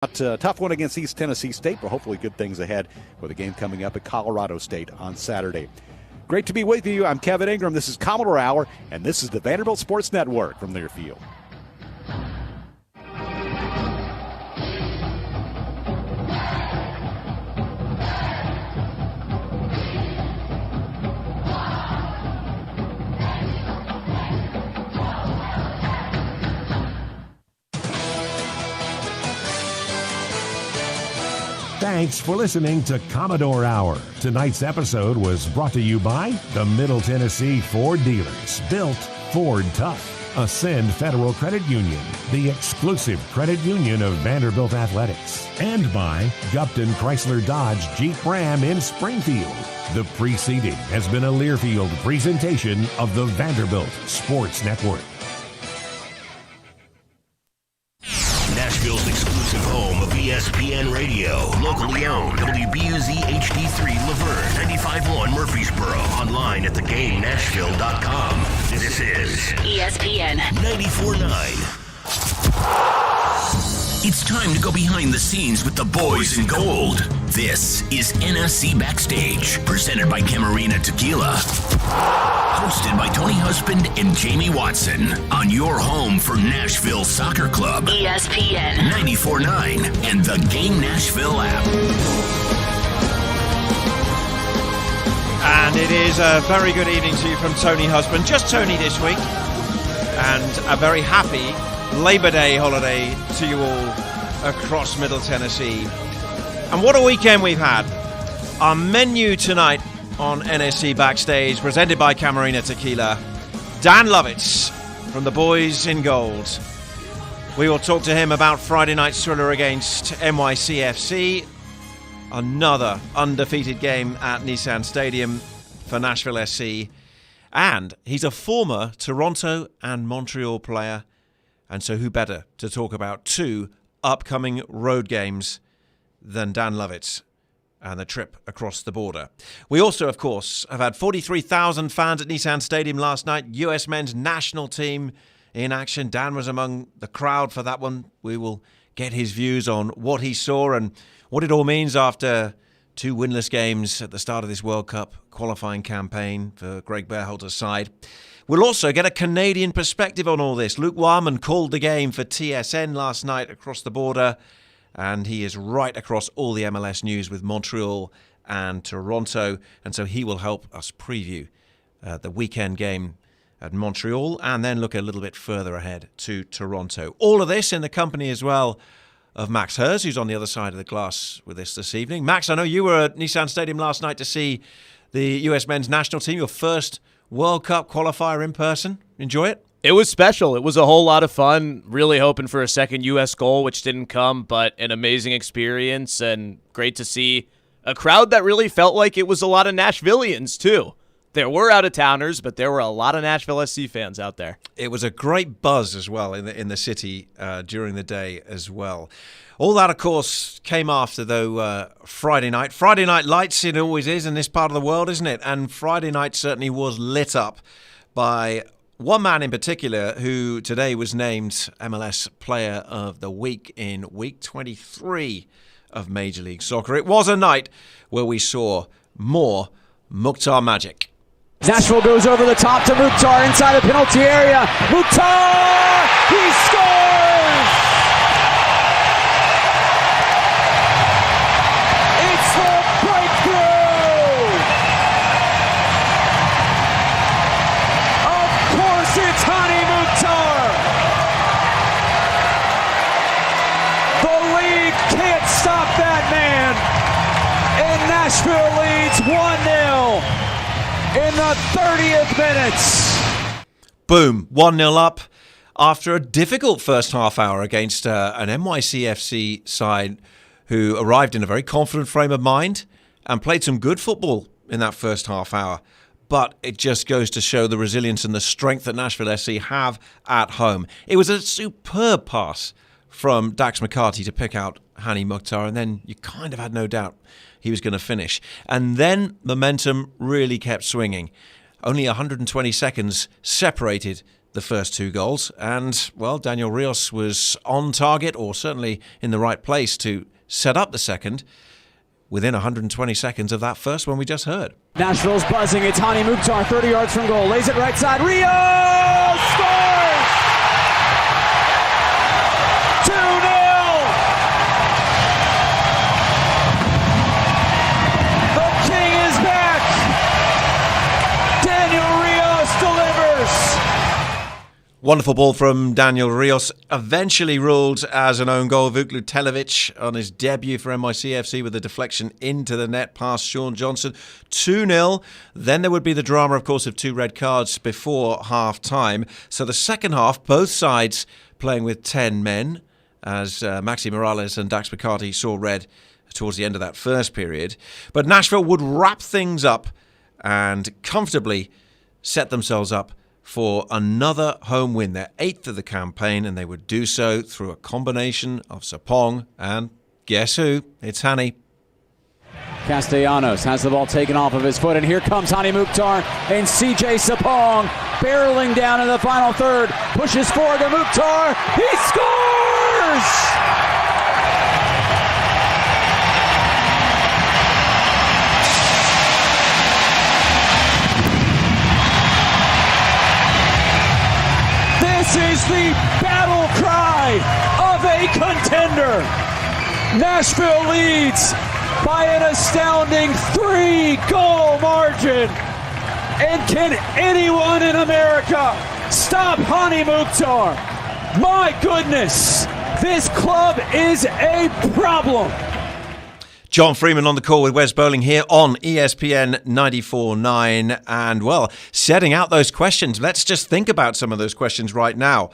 Tough one against East Tennessee State, but hopefully good things ahead with a game coming up at Colorado State on Saturday. Great to be with you. I'm Kevin Ingram. This is Commodore Hour, and this is the Vanderbilt Sports Network from Learfield. Thanks for listening to Commodore Hour. Tonight's episode was brought to you by the Middle Tennessee Ford Dealers. Built Ford Tough. Ascend Federal Credit Union, the exclusive credit union of Vanderbilt Athletics. And by Gupton Chrysler Dodge Jeep Ram in Springfield. The preceding has been a Learfield presentation of the Vanderbilt Sports Network. Nashville's exclusive home of ESPN Radio. Locally owned. WBUZ HD3 Laverne. 95.1 Murfreesboro. Online at theGameNashville.com. This is ESPN 94.9. It's time to go behind the scenes with the boys in gold. This is NSC Backstage, presented by Camarina Tequila. Hosted by Tony Husband and Jamie Watson on your home for Nashville Soccer Club. ESPN 94.9 and the Game Nashville app. And it is a very good evening to you from Tony Husband. Just Tony this week. And a very happy Labor Day holiday to you all across Middle Tennessee. And what a weekend we've had. Our menu tonight on NSC Backstage, presented by Camarina Tequila, Dan Lovitz from the Boys in Gold. We will talk to him about Friday night's thriller against NYCFC. Another undefeated game at Nissan Stadium for Nashville SC. And he's a former Toronto and Montreal player. And so who better to talk about two upcoming road games than Dan Lovitz and the trip across the border. We also, of course, have had 43,000 fans at Nissan Stadium last night. US men's national team in action. Dan was among the crowd for that one. We will get his views on what he saw and what it all means after two winless games at the start of this World Cup qualifying campaign for Greg Berhalter's side. We'll also get a Canadian perspective on all this. Luke Warman called the game for TSN last night across the border, and he is right across all the MLS news with Montreal and Toronto, and so he will help us preview the weekend game at Montreal and then look a little bit further ahead to Toronto. All of this in the company as well of Max Hers, who's on the other side of the glass with us this evening. Max, I know you were at Nissan Stadium last night to see the US men's national team, your first World Cup qualifier in person. Enjoy it? It was special. It was a whole lot of fun. Really hoping for a second U.S. goal, which didn't come, but an amazing experience and great to see a crowd that really felt like it was a lot of Nashvillians, too. There were out-of-towners, but there were a lot of Nashville SC fans out there. It was a great buzz as well in the city during the day as well. All that, of course, came after, though, Friday night. Friday night lights, it always is in this part of the world, isn't it? And Friday night certainly was lit up by one man in particular who today was named MLS Player of the Week in Week 23 of Major League Soccer. It was a night where we saw more Mukhtar magic. Nashville goes over the top to Mukhtar inside the penalty area. Mukhtar! He scores! It's the breakthrough! Of course it's Hani Mukhtar! The league can't stop that man! And Nashville leads 1-0. In the 30th minutes. Boom, 1-0 up after a difficult first half hour against an NYCFC side who arrived in a very confident frame of mind and played some good football in that first half hour. But it just goes to show the resilience and the strength that Nashville SC have at home. It was a superb pass from Dax McCarty to pick out Hani Mukhtar, and then you kind of had no doubt he was going to finish. And then momentum really kept swinging. Only 120 seconds separated the first 2 goals. And, well, Daniel Rios was on target, or certainly in the right place to set up the second within 120 seconds of that first one we just heard. Nashville's buzzing. It's Hani Mukhtar, 30 yards from goal. Lays it right side. Rio scores! 2-0! The king is back! Daniel Rios delivers! Wonderful ball from Daniel Rios, eventually ruled as an own goal. Vuklu Televic on his debut for NYCFC with a deflection into the net past Sean Johnson. 2-0. Then there would be the drama, of course, of 2 red cards before half-time. So the second half, both sides playing with 10 men, as Maxi Morales and Dax McCarty saw red towards the end of that first period. But Nashville would wrap things up and comfortably set themselves up for another home win, their 8th of the campaign, and they would do so through a combination of Sapong and guess who? It's Hani. Castellanos has the ball taken off of his foot, and here comes Hani Mukhtar and CJ Sapong barreling down in the final third. Pushes forward to Mukhtar. He scores! This is the battle cry of a contender. Nashville leads by an astounding 3-goal margin. And can anyone in America stop Hani Mukhtar? My goodness, this club is a problem. John Freeman on the call with Wes Bowling here on ESPN 94.9. And, well, setting out those questions. Let's just think about some of those questions right now.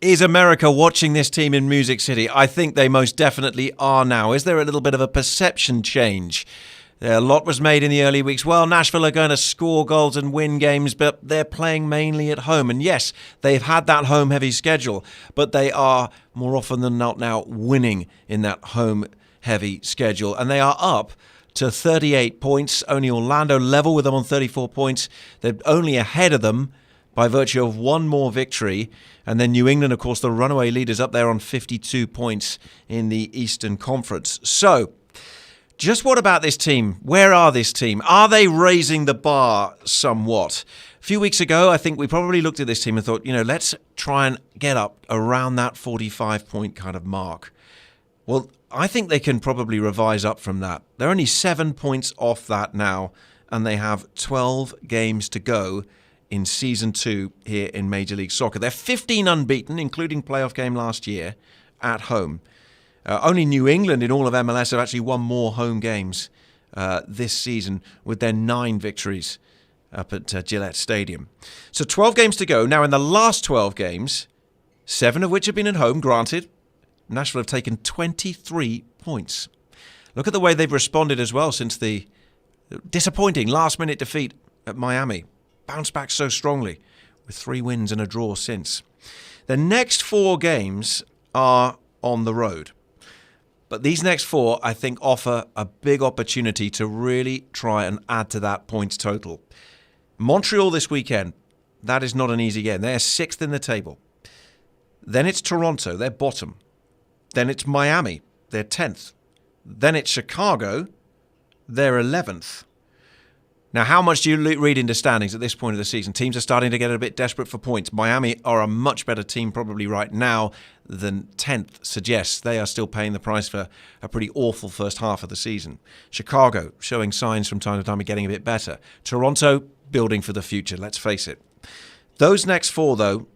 Is America watching this team in Music City? I think they most definitely are now. Is there a little bit of a perception change? A lot was made in the early weeks. Well, Nashville are going to score goals and win games, but they're playing mainly at home. And yes, they've had that home-heavy schedule, but they are more often than not now winning in that home-heavy schedule. And they are up to 38 points. Only Orlando level with them on 34 points. They're only ahead of them by virtue of one more victory. And then New England, of course, the runaway leaders up there on 52 points in the Eastern Conference. So, just what about this team? Where are this team? Are they raising the bar somewhat? A few weeks ago, I think we probably looked at this team and thought, let's try and get up around that 45-point kind of mark. Well, I think they can probably revise up from that. They're only 7 points off that now, and they have 12 games to go in Season 2 here in Major League Soccer. They're 15 unbeaten, including playoff game last year, at home. Only New England in all of MLS have actually won more home games this season with their 9 victories up at Gillette Stadium. So 12 games to go. Now in the last 12 games, 7 of which have been at home, granted, Nashville have taken 23 points. Look at the way they've responded as well since the disappointing last-minute defeat at Miami. Bounced back so strongly with 3 wins and a draw since. The next 4 games are on the road. But these next 4, I think, offer a big opportunity to really try and add to that points total. Montreal this weekend, that is not an easy game. They're 6th in the table. Then it's Toronto, they're bottom. Then it's Miami, they're 10th. Then it's Chicago, they're 11th. Now, how much do you read into standings at this point of the season? Teams are starting to get a bit desperate for points. Miami are a much better team probably right now than 10th suggests. They are still paying the price for a pretty awful first half of the season. Chicago showing signs from time to time of getting a bit better. Toronto building for the future, let's face it. Those next 4, though,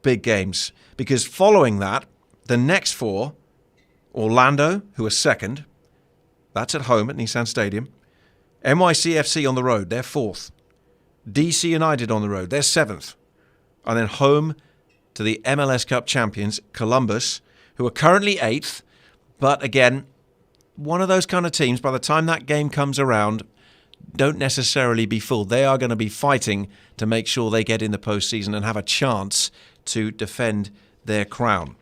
big games. Because following that, the next 4, Orlando, who are 2nd, that's at home at Nissan Stadium. NYCFC on the road, they're 4th. DC United on the road, they're 7th. And then home to the MLS Cup champions, Columbus, who are currently 8th. But again, one of those kind of teams, by the time that game comes around, don't necessarily be fooled. They are going to be fighting to make sure they get in the postseason and have a chance to defend their crown.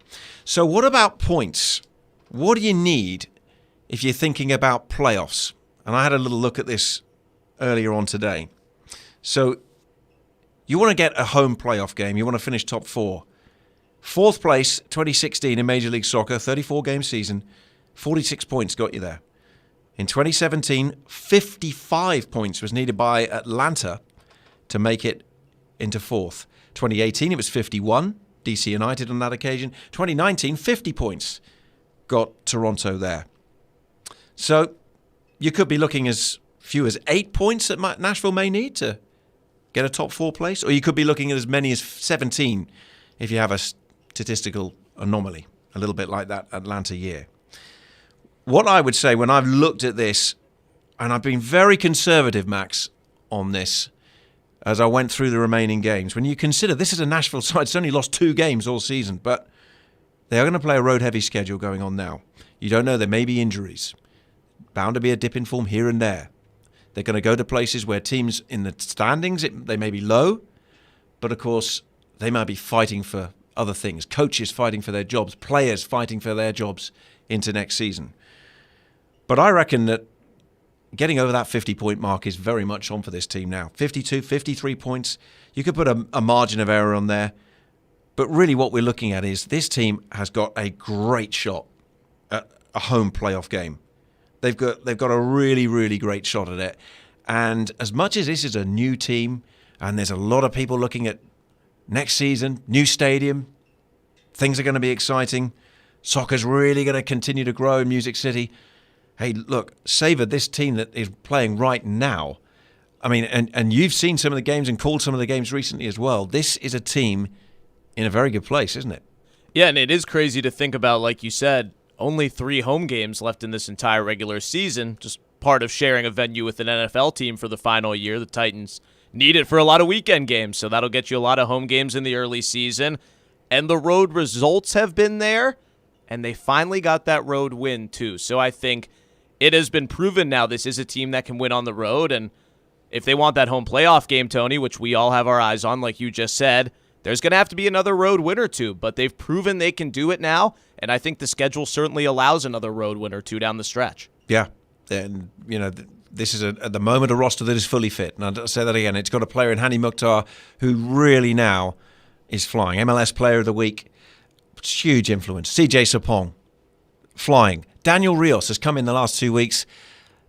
So what about points? What do you need if you're thinking about playoffs? And I had a little look at this earlier on today. So You want to get a home playoff game. You want to finish top 4. 4th place, 2016 in Major League Soccer, 34-game season, 46 points got you there. In 2017, 55 points was needed by Atlanta to make it into 4th. 2018, it was 51, DC United on that occasion. 2019, 50 points got Toronto there. So you could be looking as few as 8 points that Nashville may need to get a top 4 place, or you could be looking at as many as 17 if you have a statistical anomaly, a little bit like that Atlanta year. What I would say when I've looked at this, and I've been very conservative, Max, on this, as I went through the remaining games, when you consider this is a Nashville side that's only lost 2 games all season, but they are going to play a road-heavy schedule going on now. You don't know, there may be injuries. Bound to be a dip in form here and there. They're going to go to places where teams in the standings, they may be low, but of course, they might be fighting for other things. Coaches fighting for their jobs, players fighting for their jobs into next season. But I reckon that getting over that 50-point mark is very much on for this team now. 52, 53 points. You could put a margin of error on there. But really what we're looking at is this team has got a great shot at a home playoff game. They've got a really, really great shot at it. And as much as this is a new team, and there's a lot of people looking at next season, new stadium, things are going to be exciting. Soccer's really going to continue to grow in Music City. Hey, look, savor this team that is playing right now. I mean, and you've seen some of the games and called some of the games recently as well. This is a team in a very good place, isn't it? Yeah, and it is crazy to think about, like you said, only 3 home games left in this entire regular season, just part of sharing a venue with an NFL team for the final year. The Titans need it for a lot of weekend games, so that'll get you a lot of home games in the early season. And the road results have been there, and they finally got that road win too. So I think it has been proven now this is a team that can win on the road, and if they want that home playoff game, Tony, which we all have our eyes on, like you just said, there's going to have to be another road win or two, but they've proven they can do it now, and I think the schedule certainly allows another road win or two down the stretch. Yeah, and you know, this is at the moment a roster that is fully fit, and I'll say that again, it's got a player in Hani Mukhtar who really now is flying. MLS Player of the Week, huge influence. CJ Sapong, flying. Daniel Rios has come in the last 2 weeks.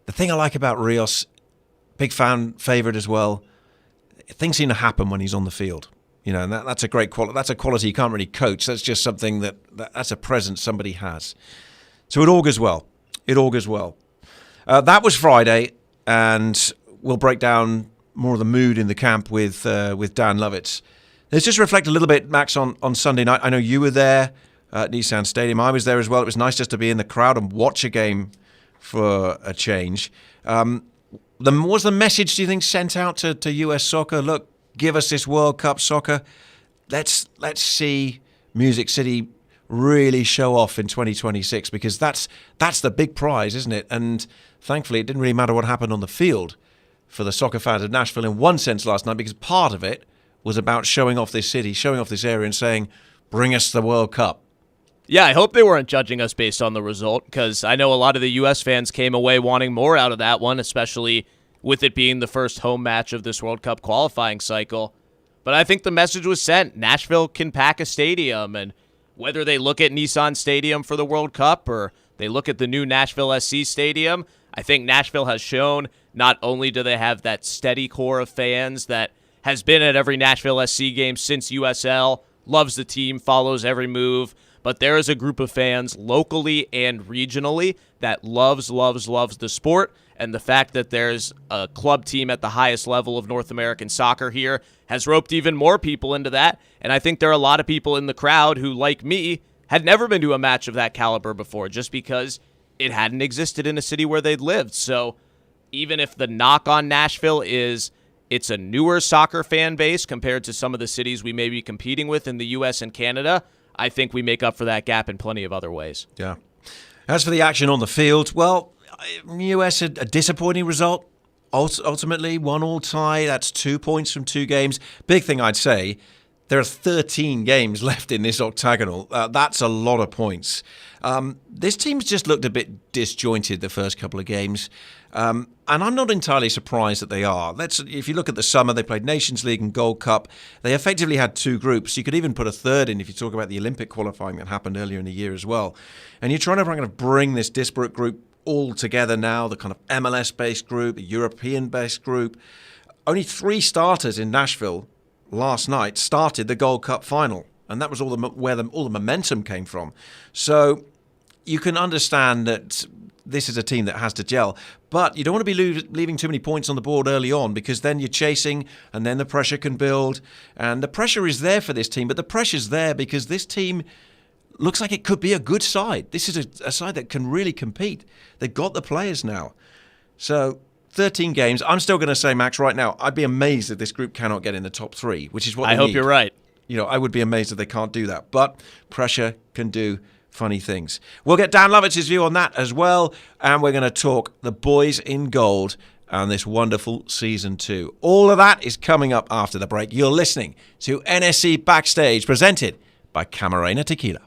The thing I like about Rios, big fan favorite as well, things seem to happen when he's on the field. You know, and that's a great quality. That's a quality you can't really coach. That's just something that's a presence somebody has. So it augurs well. It augurs well. That was Friday, and we'll break down more of the mood in the camp with Dan Lovitz. Let's just reflect a little bit, Max, on Sunday night. I know you were there at Nissan Stadium. I was there as well. It was nice just to be in the crowd and watch a game for a change. Was the message, do you think, sent out to US soccer? Look, give us this World Cup soccer. Let's see Music City really show off in 2026, because that's the big prize, isn't it? And thankfully, it didn't really matter what happened on the field for the soccer fans of Nashville in one sense last night, because part of it was about showing off this city, showing off this area, and saying, bring us the World Cup. Yeah, I hope they weren't judging us based on the result, because I know a lot of the U.S. fans came away wanting more out of that one, especially with it being the first home match of this World Cup qualifying cycle. But I think the message was sent. Nashville can pack a stadium, and whether they look at Nissan Stadium for the World Cup or they look at the new Nashville SC Stadium, I think Nashville has shown not only do they have that steady core of fans that has been at every Nashville SC game since USL, loves the team, follows every move, but there is a group of fans locally and regionally that loves the sport, and the fact that there's a club team at the highest level of North American soccer here has roped even more people into that, and I think there are a lot of people in the crowd who, like me, had never been to a match of that caliber before just because it hadn't existed in a city where they'd lived. So even if the knock on Nashville is it's a newer soccer fan base compared to some of the cities we may be competing with in the U.S. and Canada, I think we make up for that gap in plenty of other ways. Yeah. As for the action on the field, well, U.S. had a disappointing result. Ultimately, 1-1 tie. That's 2 points from 2 games. Big thing I'd say, There are 13 games left in this octagonal. That's a lot of points. This team's just looked a bit disjointed the first couple of games. And I'm not entirely surprised that they are. If you look at the summer, they played Nations League and Gold Cup. They effectively had two groups. You could even put a third in if you talk about the Olympic qualifying that happened earlier in the year as well. And you're trying to kind of bring this disparate group all together now, the kind of MLS-based group, the European-based group. Only 3 starters in Nashville last night started the Gold Cup final. And that was where all the momentum came from. So you can understand that this is a team that has to gel. But you don't want to be leaving too many points on the board early on, because then you're chasing and then the pressure can build. And the pressure is there for this team, but the pressure's there because this team looks like it could be a good side. This is a side that can really compete. They've got the players now. So 13 games. I'm still going to say, Max, right now, I'd be amazed if this group cannot get in the top 3, which is what they I hope need. you're right. I would be amazed if they can't do that. But pressure can do funny things. We'll get Dan Lovitz's view on that as well. And we're going to talk the boys in gold and this wonderful season 2. All of that is coming up after the break. You're listening to NSC Backstage, presented by Camarena Tequila.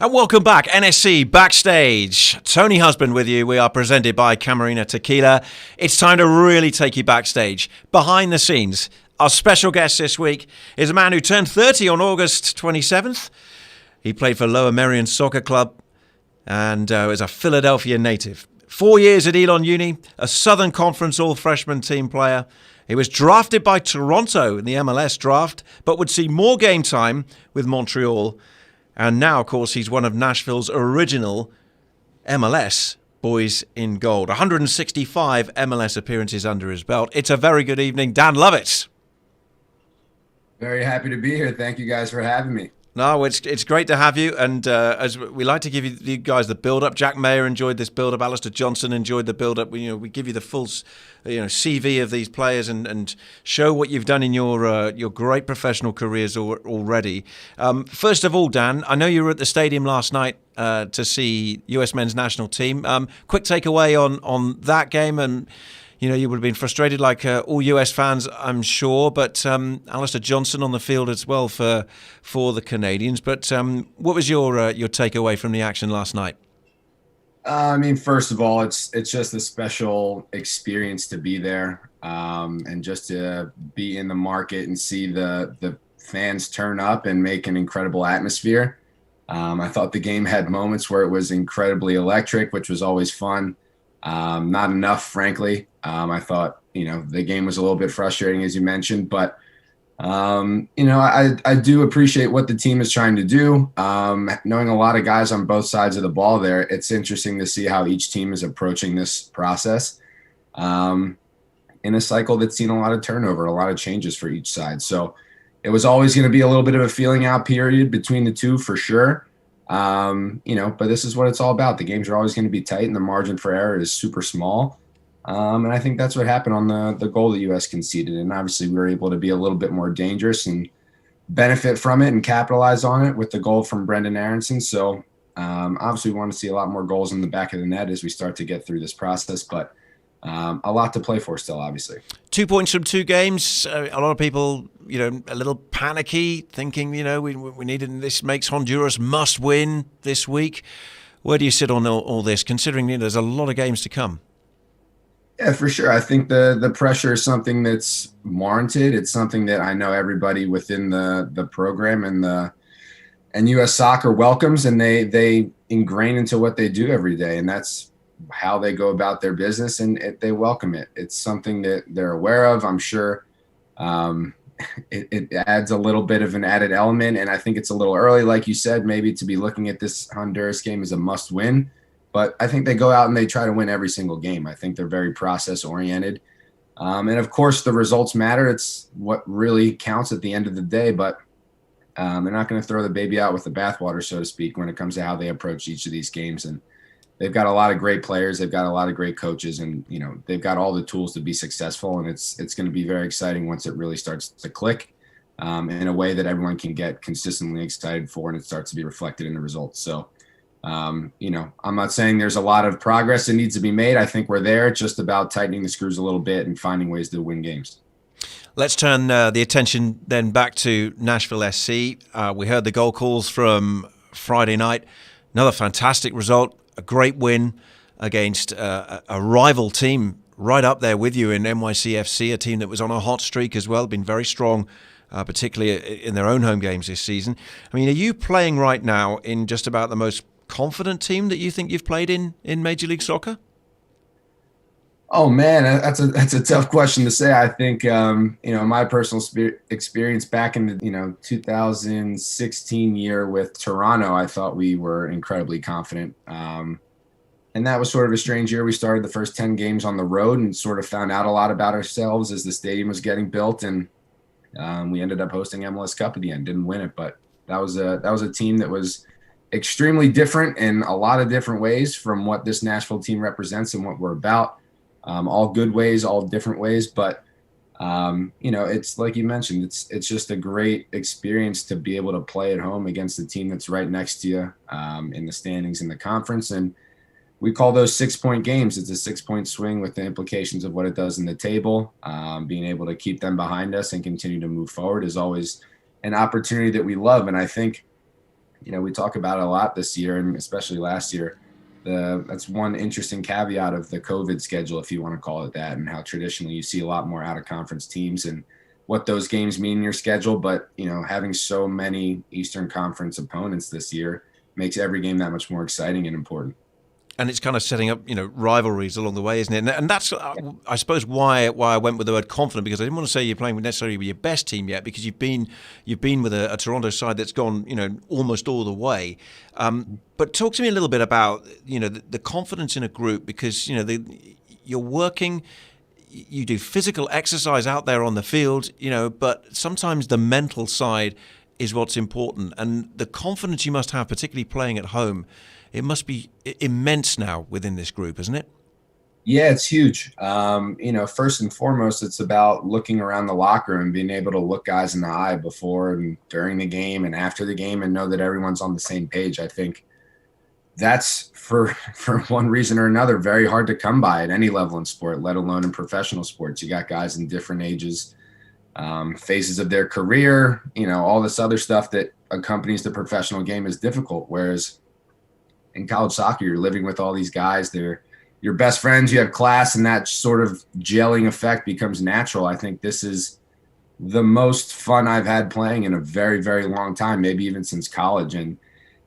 And welcome back, NSC Backstage. Tony Husband with you. We are presented by Camarena Tequila. It's time to really take you backstage, behind the scenes. Our special guest this week is a man who turned 30 on August 27th. He played for Lower Merion Soccer Club and is a Philadelphia native. 4 years at Elon Uni, a Southern Conference all-freshman team player. He was drafted by Toronto in the MLS draft, but would see more game time with Montreal. And now, of course, he's one of Nashville's original MLS boys in gold. 165 MLS appearances under his belt. It's a very good evening. Dan Lovitz. Very happy to be here. Thank you guys for having me. No, it's great to have you. And as we like to give you guys the build-up. Jack Mayer enjoyed this build-up. Alistair Johnson enjoyed the build-up. We give you the full CV of these players and show what you've done in your great professional careers already. First of all, Dan, I know you were at the stadium last night to see US men's national team. Quick takeaway on that game, and you would have been frustrated like all US fans, I'm sure, but Alistair Johnson on the field as well for the Canadians. But what was your takeaway from the action last night? I mean, first of all, it's just a special experience to be there, and just to be in the market and see the fans turn up and make an incredible atmosphere. I thought the game had moments where it was incredibly electric, which was always fun. Not enough, frankly. I thought, the game was a little bit frustrating, as you mentioned, but I do appreciate what the team is trying to do. Knowing a lot of guys on both sides of the ball there, it's interesting to see how each team is approaching this process in a cycle that's seen a lot of turnover, a lot of changes for each side. So it was always going to be a little bit of a feeling out period between the two for sure. But this is what it's all about. The games are always going to be tight and the margin for error is super small. And I think that's what happened on the goal the U.S. conceded. And obviously we were able to be a little bit more dangerous and benefit from it and capitalize on it with the goal from Brendan Aronson. So obviously we want to see a lot more goals in the back of the net as we start to get through this process. But a lot to play for still, obviously. 2 points from 2 games. A lot of people, a little panicky, thinking, we needed this, makes Honduras must win this week. Where do you sit on all this, considering there's a lot of games to come? Yeah, for sure. I think the pressure is something that's warranted. It's something that I know everybody within the program and U.S. Soccer welcomes, and they ingrain into what they do every day, and that's how they go about their business, and they welcome it. It's something that they're aware of. I'm sure it adds a little bit of an added element, and I think it's a little early, like you said, maybe to be looking at this Honduras game as a must-win. But I think they go out and they try to win every single game. I think they're very process-oriented. And, of course, the results matter. It's what really counts at the end of the day. But they're not going to throw the baby out with the bathwater, so to speak, when it comes to how they approach each of these games. And they've got a lot of great players. They've got a lot of great coaches. And, they've got all the tools to be successful. And it's going to be very exciting once it really starts to click in a way that everyone can get consistently excited for, and it starts to be reflected in the results. So, I'm not saying there's a lot of progress that needs to be made. I think we're there. It's just about tightening the screws a little bit and finding ways to win games. Let's turn the attention then back to Nashville SC. We heard the goal calls from Friday night. Another fantastic result, a great win against a rival team right up there with you in NYCFC, a team that was on a hot streak as well, been very strong, particularly in their own home games this season. I mean, are you playing right now in just about the most confident team that you think you've played in Major League Soccer? Oh man, that's a tough question to say. I think my personal experience back in the 2016 year with Toronto, I thought we were incredibly confident, and that was sort of a strange year. We started the first 10 games on the road and sort of found out a lot about ourselves as the stadium was getting built, and we ended up hosting MLS Cup at the end. Didn't win it, but that was a team that was extremely different in a lot of different ways from what this Nashville team represents and what we're about. All good ways, all different ways. But, it's like you mentioned, it's just a great experience to be able to play at home against a team that's right next to you in the standings in the conference. And we call those 6-point games. It's a 6-point swing with the implications of what it does in the table. Being able to keep them behind us and continue to move forward is always an opportunity that we love. And I think, we talk about it a lot this year, and especially last year. That's one interesting caveat of the COVID schedule, if you want to call it that, and how traditionally you see a lot more out-of-conference teams and what those games mean in your schedule. But, having so many Eastern Conference opponents this year makes every game that much more exciting and important. And it's kind of setting up, rivalries along the way, isn't it? And that's, I suppose, why I went with the word confident, because I didn't want to say you're playing necessarily with your best team yet, because you've been with a Toronto side that's gone, almost all the way. But talk to me a little bit about, the confidence in a group, because, you're working, you do physical exercise out there on the field, but sometimes the mental side is what's important, and the confidence you must have, particularly playing at home. It must be immense now within this group, isn't it? Yeah, it's huge. First and foremost, it's about looking around the locker room and being able to look guys in the eye before and during the game and after the game and know that everyone's on the same page. I think that's for one reason or another very hard to come by at any level in sport, let alone in professional sports. You got guys in different ages, phases of their career, all this other stuff that accompanies the professional game is difficult. Whereas in college soccer, you're living with all these guys. They're your best friends. You have class, and that sort of gelling effect becomes natural. I think this is the most fun I've had playing in a very, very long time, maybe even since college. And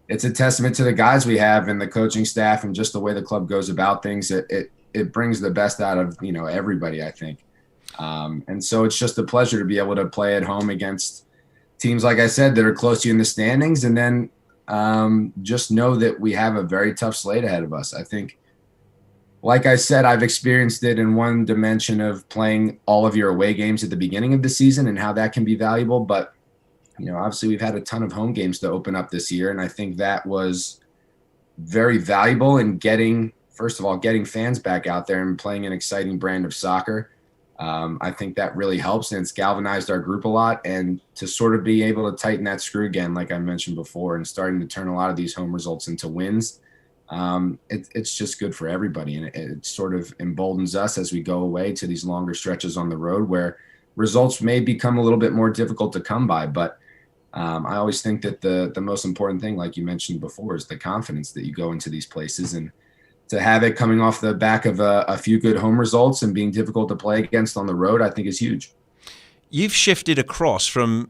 it's a testament to the guys we have and the coaching staff and just the way the club goes about things. It brings the best out of, everybody, I think. And so it's just a pleasure to be able to play at home against teams, like I said, that are close to you in the standings. And then just know that we have a very tough slate ahead of us. I think, like I said, I've experienced it in one dimension of playing all of your away games at the beginning of the season and how that can be valuable. But obviously we've had a ton of home games to open up this year. And I think that was very valuable in getting fans back out there and playing an exciting brand of soccer. I think that really helps, and it's galvanized our group a lot. And to sort of be able to tighten that screw again, like I mentioned before, and starting to turn a lot of these home results into wins, it's just good for everybody. And it sort of emboldens us as we go away to these longer stretches on the road where results may become a little bit more difficult to come by. But I always think that the most important thing, like you mentioned before, is the confidence that you go into these places, and to have it coming off the back of a few good home results and being difficult to play against on the road, I think is huge. You've shifted across from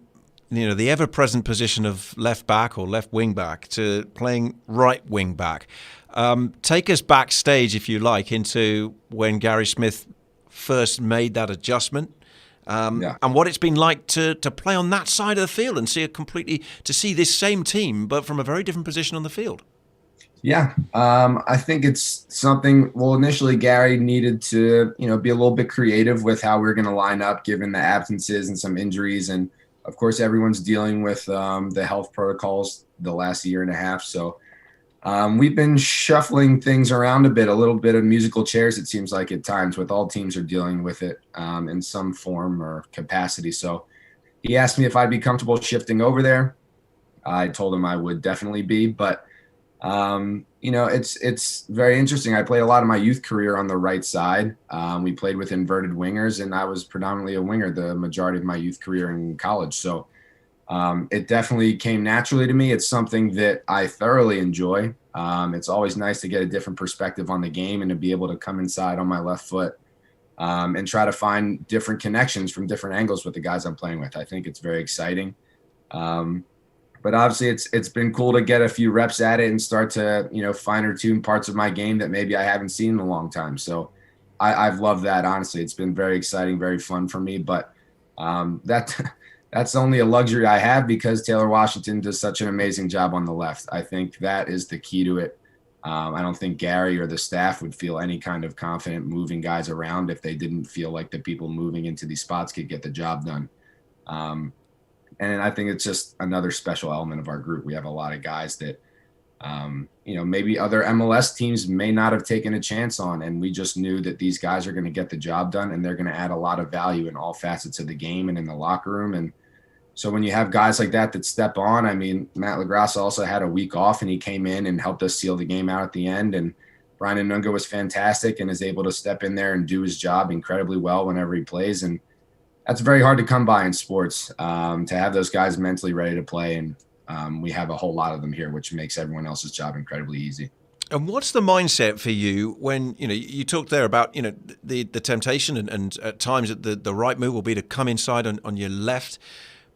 the ever-present position of left back or left wing back to playing right wing back. Take us backstage, if you like, into when Gary Smith first made that adjustment. And what it's been like to play on that side of the field and see this same team, but from a very different position on the field. Yeah, I think it's something. Well, initially Gary needed to, be a little bit creative with how we're going to line up, given the absences and some injuries, and of course everyone's dealing with the health protocols the last year and a half. So we've been shuffling things around a little bit of musical chairs. It seems like at times, with all teams are dealing with it in some form or capacity. So he asked me if I'd be comfortable shifting over there. I told him I would definitely be, but it's very interesting. I played a lot of my youth career on the right side. We played with inverted wingers, and I was predominantly a winger the majority of my youth career in college. So it definitely came naturally to me. It's something that I thoroughly enjoy. It's always nice to get a different perspective on the game and to be able to come inside on my left foot and try to find different connections from different angles with the guys I'm playing with. I think it's very exciting. But obviously it's been cool to get a few reps at it and start to, finer tune parts of my game that maybe I haven't seen in a long time. So I've loved that. Honestly, it's been very exciting, very fun for me, but that's only a luxury I have because Taylor Washington does such an amazing job on the left. I think that is the key to it. I don't think Gary or the staff would feel any kind of confident moving guys around if they didn't feel like the people moving into these spots could get the job done. And I think it's just another special element of our group. We have a lot of guys that, maybe other MLS teams may not have taken a chance on. And we just knew that these guys are going to get the job done and they're going to add a lot of value in all facets of the game and in the locker room. And so when you have guys like that step on, Matt LaGrasse also had a week off and he came in and helped us seal the game out at the end. And Brian Anunga was fantastic and is able to step in there and do his job incredibly well whenever he plays. And that's very hard to come by in sports, to have those guys mentally ready to play. And we have a whole lot of them here, which makes everyone else's job incredibly easy. And what's the mindset for you when, you talked there about, the temptation and at times the right move will be to come inside on your left.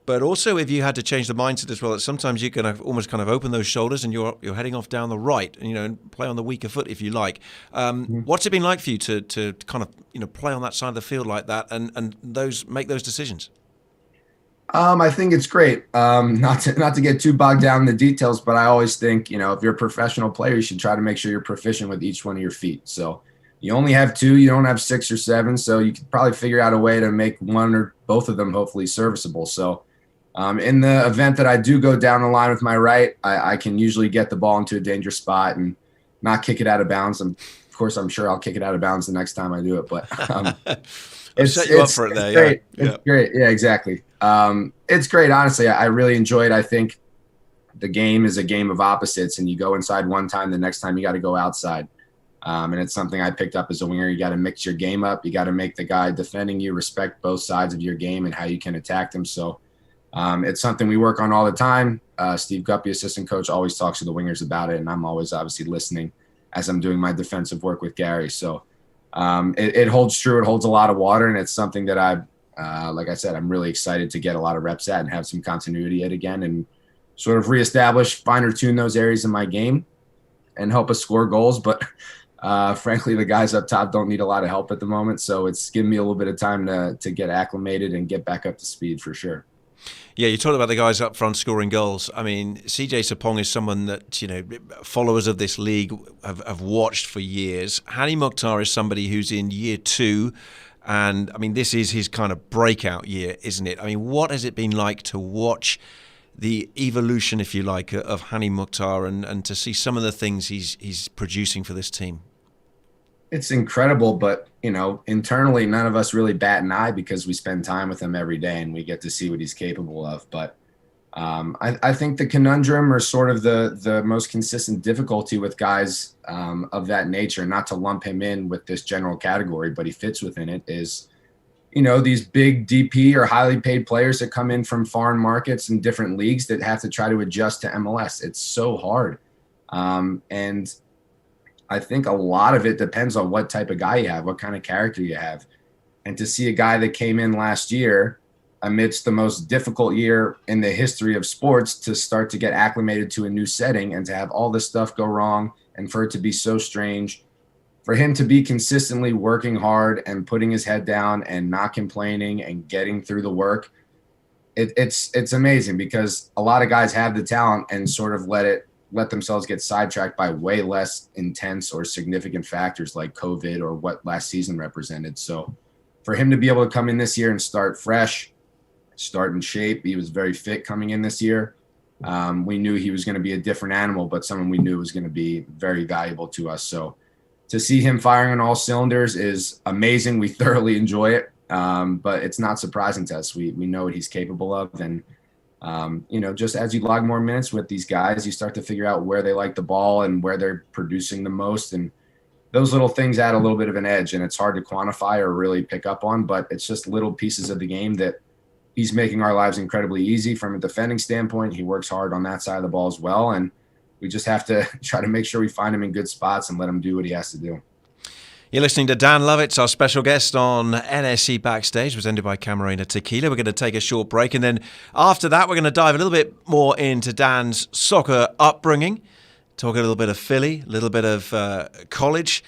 But also if you had to change the mindset as well, that sometimes you can almost kind of open those shoulders and you're heading off down the right, and play on the weaker foot if you like. What's it been like for you to kind of, play on that side of the field like that and make those decisions? I think it's great. Not to get too bogged down in the details, but I always think, if you're a professional player, you should try to make sure you're proficient with each one of your feet. So you only have two, you don't have 6 or 7. So you could probably figure out a way to make one or both of them hopefully serviceable. So in the event that I do go down the line with my right, I can usually get the ball into a dangerous spot and not kick it out of bounds. Of course, I'm sure I'll kick it out of bounds the next time I do it, but it's set you up for it there. Great. Yeah. It's great. Yeah, exactly. It's great. Honestly, I really enjoy it. I think the game is a game of opposites, and you go inside one time, the next time you got to go outside. And it's something I picked up as a winger. You got to mix your game up. You got to make the guy defending you respect both sides of your game and how you can attack them. So it's something we work on all the time. Steve Guppy, assistant coach, always talks to the wingers about it, and I'm always obviously listening as I'm doing my defensive work with Gary. So it holds true. It holds a lot of water, and it's something that like I said, I'm really excited to get a lot of reps at and have some continuity at again and sort of reestablish, finer tune those areas in my game and help us score goals. But frankly, the guys up top don't need a lot of help at the moment. So it's given me a little bit of time to get acclimated and get back up to speed for sure. Yeah, you talked about the guys up front scoring goals. I mean, CJ Sapong is someone that, followers of this league have watched for years. Hani Mukhtar is somebody who's in year 2. And, I mean, this is his kind of breakout year, isn't it? I mean, what has it been like to watch the evolution, if you like, of Hani Mukhtar and to see some of the things he's producing for this team? It's incredible, but, internally, none of us really bat an eye because we spend time with him every day and we get to see what he's capable of. But I think the conundrum or sort of the most consistent difficulty with guys of that nature, not to lump him in with this general category, but he fits within it, is, these big DP or highly paid players that come in from foreign markets and different leagues that have to try to adjust to MLS. It's so hard. And I think a lot of it depends on what type of guy you have, what kind of character you have. And to see a guy that came in last year amidst the most difficult year in the history of sports to start to get acclimated to a new setting and to have all this stuff go wrong and for it to be so strange, for him to be consistently working hard and putting his head down and not complaining and getting through the work, it's amazing because a lot of guys have the talent and sort of let themselves get sidetracked by way less intense or significant factors like COVID or what last season represented. So for him to be able to come in this year and start fresh, start in shape, he was very fit coming in this year. We knew he was going to be a different animal, but someone we knew was going to be very valuable to us. So to see him firing on all cylinders is amazing. We thoroughly enjoy it, but it's not surprising to us. We know what he's capable of. And, just as you log more minutes with these guys, you start to figure out where they like the ball and where they're producing the most. And those little things add a little bit of an edge, and it's hard to quantify or really pick up on, but it's just little pieces of the game that he's making our lives incredibly easy from a defending standpoint. He works hard on that side of the ball as well. And we just have to try to make sure we find him in good spots and let him do what he has to do. You're listening to Dan Lovitz, our special guest on NSC Backstage, presented by Camarena Tequila. We're going to take a short break, and then after that, we're going to dive a little bit more into Dan's soccer upbringing, talk a little bit of Philly, a little bit of college,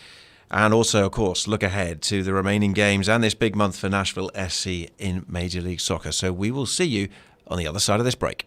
and also, of course, look ahead to the remaining games and this big month for Nashville SC in Major League Soccer. So we will see you on the other side of this break.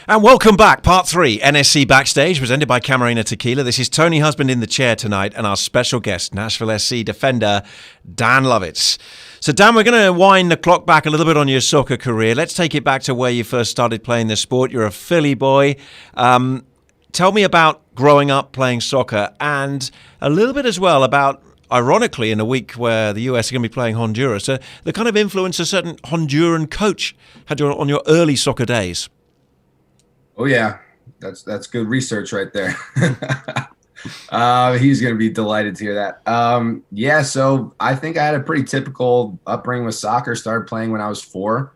And welcome back, part 3, NSC Backstage, presented by Camarena Tequila. This is Tony Husband in the chair tonight, and our special guest, Nashville SC defender, Dan Lovitz. So, Dan, we're going to wind the clock back a little bit on your soccer career. Let's take it back to where you first started playing the sport. You're a Philly boy. Tell me about growing up playing soccer, and a little bit as well about, ironically, in a week where the US are going to be playing Honduras, the kind of influence a certain Honduran coach had on your early soccer days. Oh yeah, that's good research right there. He's going to be delighted to hear that. Yeah, so I think I had a pretty typical upbringing with soccer. Started playing when I was 4.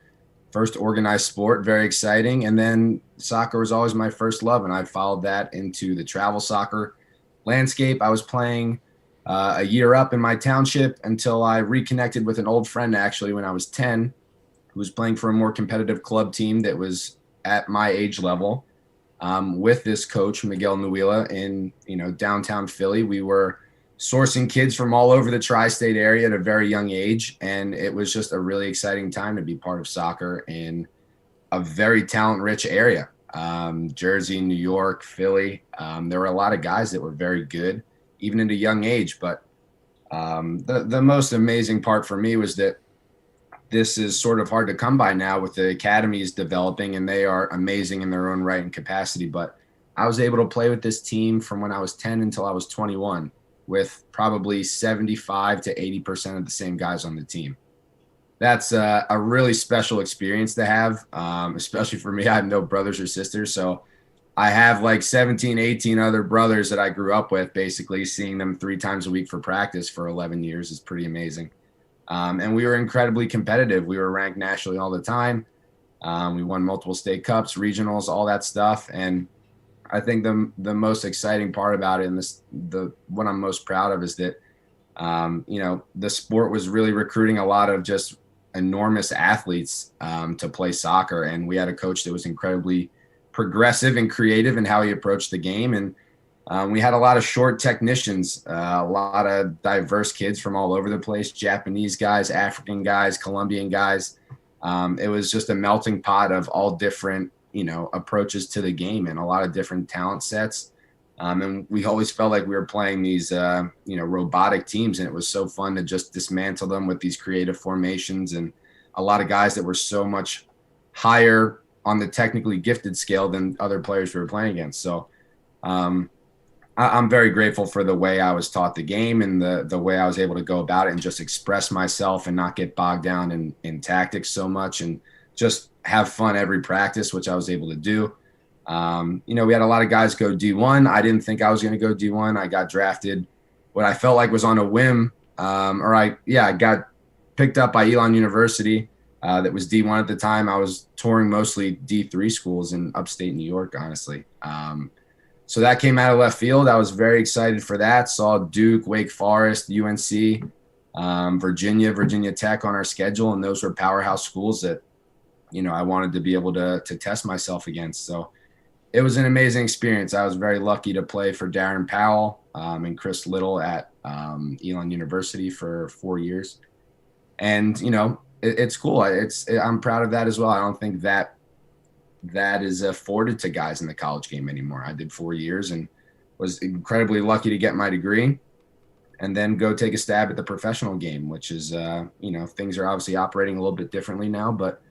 First organized sport, very exciting. And then soccer was always my first love, and I followed that into the travel soccer landscape. I was playing a year up in my township until I reconnected with an old friend actually when I was 10, who was playing for a more competitive club team that was at my age level, with this coach, Miguel Nuila, in downtown Philly. We were sourcing kids from all over the tri-state area at a very young age, and it was just a really exciting time to be part of soccer in a very talent-rich area. Jersey, New York, Philly. There were a lot of guys that were very good, even at a young age. But the most amazing part for me was that this is sort of hard to come by now with the academies developing, and they are amazing in their own right and capacity. But I was able to play with this team from when I was 10 until I was 21 with probably 75 to 80% of the same guys on the team. That's a really special experience to have, especially for me. I have no brothers or sisters, so I have like 17, 18 other brothers that I grew up with. Basically, seeing them 3 times a week for practice for 11 years is pretty amazing. And we were incredibly competitive. We were ranked nationally all the time. We won multiple state cups, regionals, all that stuff. And I think the most exciting part about it, and what I'm most proud of, is that the sport was really recruiting a lot of just enormous athletes to play soccer. And we had a coach that was incredibly progressive and creative in how he approached the game. And we had a lot of short technicians, a lot of diverse kids from all over the place, Japanese guys, African guys, Colombian guys. It was just a melting pot of all different, approaches to the game and a lot of different talent sets. And we always felt like we were playing these, robotic teams, and it was so fun to just dismantle them with these creative formations and a lot of guys that were so much higher on the technically gifted scale than other players we were playing against. So, I'm very grateful for the way I was taught the game and the way I was able to go about it and just express myself and not get bogged down in tactics so much and just have fun every practice, which I was able to do. We had a lot of guys go D1. I didn't think I was going to go D1. I got drafted what I felt like was on a whim. I got picked up by Elon University. That was D1 at the time. I was touring mostly D3 schools in upstate New York, honestly. So that came out of left field. I was very excited for that. Saw Duke, Wake Forest, UNC, Virginia Tech on our schedule, and those were powerhouse schools that, I wanted to be able to test myself against. So it was an amazing experience. I was very lucky to play for Darren Powell and Chris Little at Elon University for 4 years. And, it's cool. I'm proud of that as well. I don't think that is afforded to guys in the college game anymore. I did 4 years and was incredibly lucky to get my degree and then go take a stab at the professional game, which is, things are obviously operating a little bit differently now, but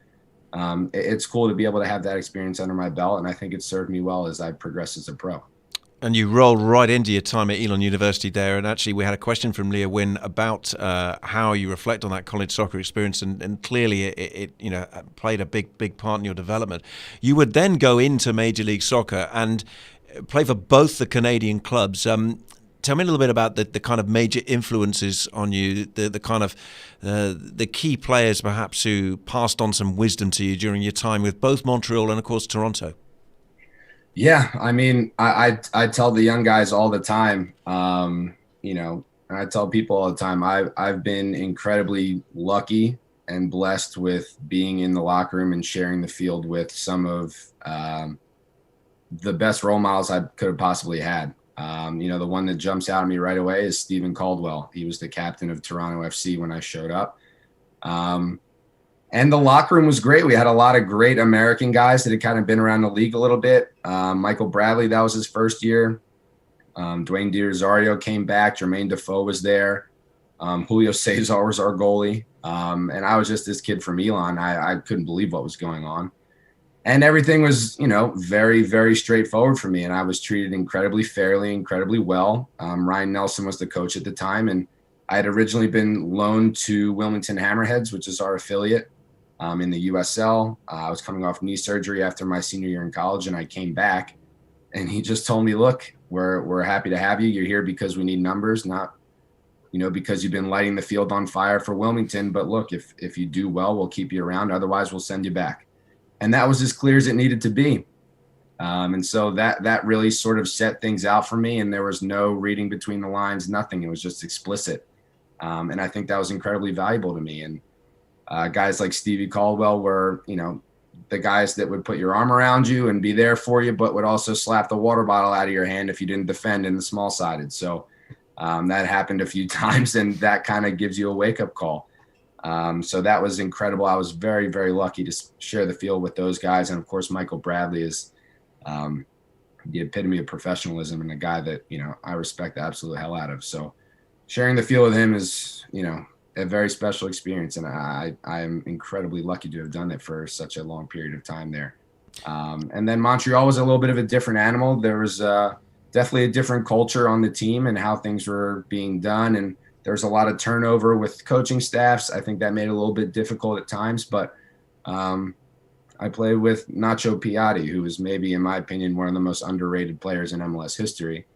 it's cool to be able to have that experience under my belt. And I think it served me well as I progressed as a pro. And you rolled right into your time at Elon University there. And actually, we had a question from Leah Wynn about how you reflect on that college soccer experience. And clearly, it played a big part in your development. You would then go into Major League Soccer and play for both the Canadian clubs. Tell me a little bit about the kind of major influences on you, the kind of the key players perhaps who passed on some wisdom to you during your time with both Montreal and, of course, Toronto. Yeah, I mean, I tell the young guys all the time, and I tell people all the time, I've been incredibly lucky and blessed with being in the locker room and sharing the field with some of the best role models I could have possibly had. The one that jumps out at me right away is Stephen Caldwell. He was the captain of Toronto FC when I showed up. And the locker room was great. We had a lot of great American guys that had kind of been around the league a little bit. Michael Bradley, that was his first year. Dwayne DiRosario came back. Jermaine Defoe was there. Julio Cesar was our goalie. And I was just this kid from Elon. I couldn't believe what was going on. And everything was, very, very straightforward for me. And I was treated incredibly fairly, incredibly well. Ryan Nelson was the coach at the time. And I had originally been loaned to Wilmington Hammerheads, which is our affiliate in the USL. I was coming off knee surgery after my senior year in college, and I came back. And he just told me, look, we're happy to have you. You're here because we need numbers, not because you've been lighting the field on fire for Wilmington. But look, if you do well, we'll keep you around. Otherwise, we'll send you back. And that was as clear as it needed to be. And so that really sort of set things out for me. And there was no reading between the lines, nothing. It was just explicit. And I think that was incredibly valuable to me. And guys like Stevie Caldwell were, the guys that would put your arm around you and be there for you, but would also slap the water bottle out of your hand if you didn't defend in the small sided. So that happened a few times, and that kind of gives you a wake up call. So that was incredible. I was very, very lucky to share the field with those guys. And of course, Michael Bradley is the epitome of professionalism and a guy that, I respect the absolute hell out of. So sharing the field with him is, a very special experience. And I am incredibly lucky to have done it for such a long period of time there. And then Montreal was a little bit of a different animal. There was definitely a different culture on the team and how things were being done. And there's a lot of turnover with coaching staffs. I think that made it a little bit difficult at times, but I played with Nacho Piatti, who is maybe, in my opinion, one of the most underrated players in MLS history.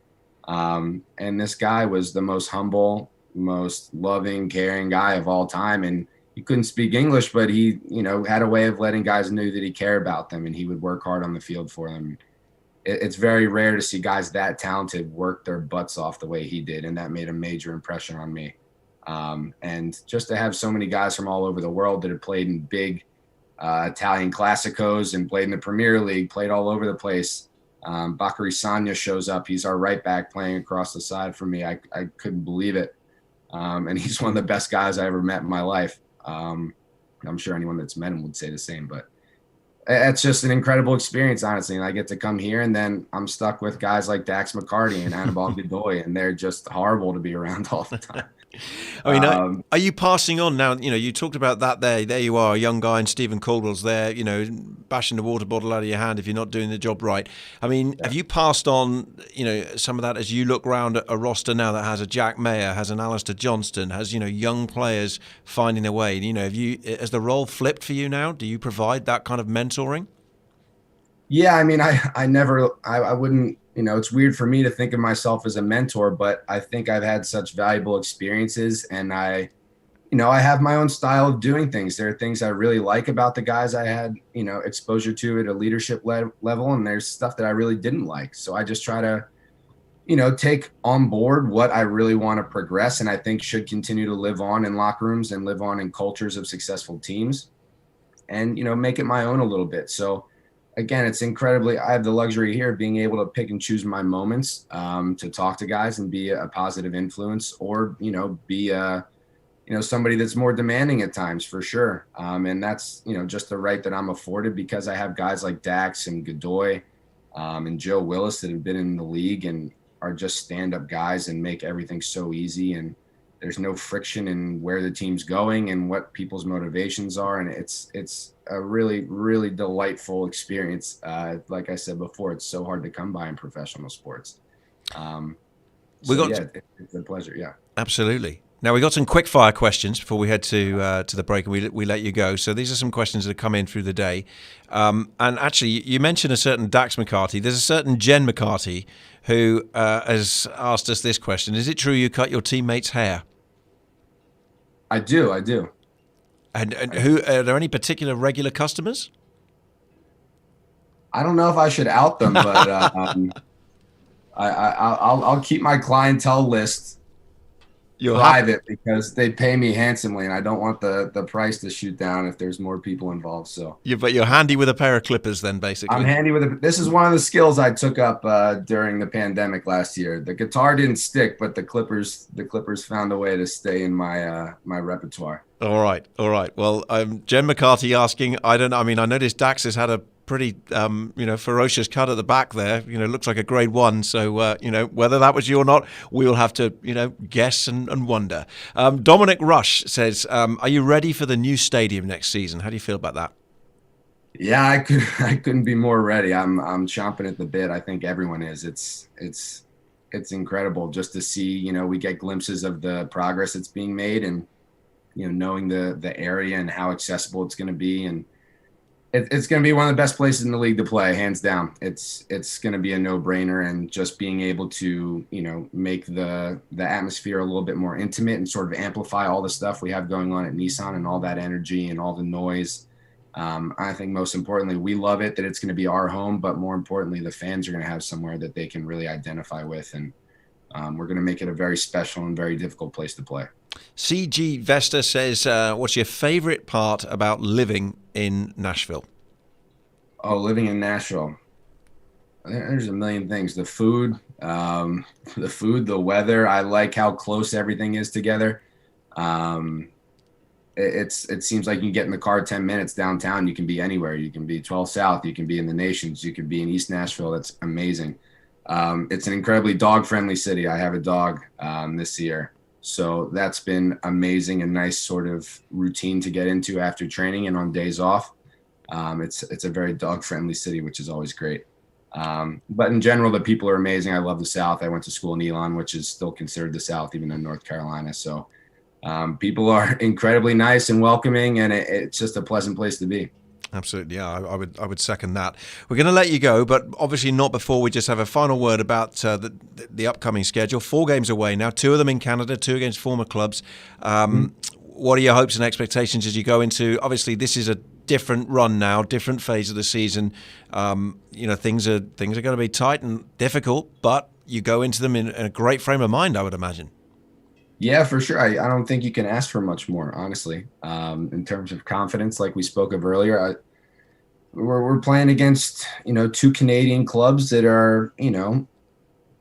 And this guy was the most humble, most loving, caring guy of all time. And he couldn't speak English, but he, had a way of letting guys know that he cared about them, and he would work hard on the field for them. It's very rare to see guys that talented work their butts off the way he did. And that made a major impression on me. And just to have so many guys from all over the world that had played in big Italian Classicos and played in the Premier League, played all over the place. Bakary Sagna shows up. He's our right back playing across the side for me. I couldn't believe it. And he's one of the best guys I ever met in my life. I'm sure anyone that's met him would say the same, but it's just an incredible experience, honestly. And I get to come here, and then I'm stuck with guys like Dax McCarty and Anibal Godoy, and they're just horrible to be around all the time. I mean, are you passing on now? You talked about that there. There you are, a young guy, and Stephen Caldwell's there, bashing the water bottle out of your hand if you're not doing the job right. I mean, Have you passed on, some of that as you look around at a roster now that has a Jack Mayer, has an Alistair Johnston, has, young players finding their way? Has the role flipped for you now? Do you provide that kind of mentoring? Yeah, I mean, I wouldn't, it's weird for me to think of myself as a mentor, but I think I've had such valuable experiences, and I have my own style of doing things. There are things I really like about the guys I had, exposure to at a leadership level, and there's stuff that I really didn't like. So I just try to, take on board what I really want to progress, and I think should continue to live on in locker rooms and live on in cultures of successful teams, and, make it my own a little bit. So again, it's I have the luxury here of being able to pick and choose my moments to talk to guys and be a positive influence, or, be somebody that's more demanding at times, for sure. And that's, just the right that I'm afforded because I have guys like Dax and Godoy and Joe Willis that have been in the league and are just stand-up guys and make everything so easy. And there's no friction in where the team's going and what people's motivations are. And it's a really, really delightful experience. Like I said before, it's so hard to come by in professional sports. It's a pleasure. Yeah, absolutely. Now, we got some quick fire questions before we head to the break, and we let you go. So these are some questions that have come in through the day. And actually, you mentioned a certain Dax McCarty. There's a certain Jen McCarty who has asked us this question. Is it true you cut your teammates' hair? I do. And who are there any particular regular customers? I don't know if I should out them, but I'll keep my clientele list. private because they pay me handsomely, and I don't want the price to shoot down if there's more people involved. So, But you're handy with a pair of clippers, then, basically. I'm handy with it. This is one of the skills I took up during the pandemic last year. The guitar didn't stick, but the clippers found a way to stay in my my repertoire. All right. Well, Jen McCarthy asking, I noticed Dax has had a pretty, ferocious cut at the back there. Looks like a grade 1. So, whether that was you or not, we will have to, guess and wonder. Dominic Rush says, are you ready for the new stadium next season? How do you feel about that? Yeah, I couldn't be more ready. I'm chomping at the bit. I think everyone is. It's incredible just to see, we get glimpses of the progress that's being made, and knowing the area and how accessible it's going to be, and it's going to be one of the best places in the league to play, hands down. It's going to be a no-brainer, and just being able to make the atmosphere a little bit more intimate and sort of amplify all the stuff we have going on at Nissan and all that energy and all the noise. I think most importantly, we love it that it's going to be our home, but more importantly, the fans are going to have somewhere that they can really identify with, and we're going to make it a very special and very difficult place to play. CG Vesta says, what's your favorite part about living in Nashville? Oh, living in Nashville. There's a million things. The food, the weather. I like how close everything is together. It seems like you can get in the car 10 minutes downtown. You can be anywhere. You can be 12 South. You can be in the Nations. You can be in East Nashville. That's amazing. It's an incredibly dog-friendly city. I have a dog this year. So that's been amazing and nice sort of routine to get into after training and on days off. It's a very dog-friendly city, which is always great. But in general, the people are amazing. I love the South. I went to school in Elon, which is still considered the South, even in North Carolina. So people are incredibly nice and welcoming, and it's just a pleasant place to be. Absolutely, yeah, I would second that. We're going to let you go, but obviously not before we just have a final word about the upcoming schedule. 4 games away now, 2 of them in Canada, 2 against former clubs. What are your hopes and expectations as you go into? Obviously, this is a different run now, different phase of the season. Things are going to be tight and difficult, but you go into them in a great frame of mind, I would imagine. Yeah, for sure. I don't think you can ask for much more, honestly, in terms of confidence, like we spoke of earlier. We're playing against, 2 Canadian clubs that are,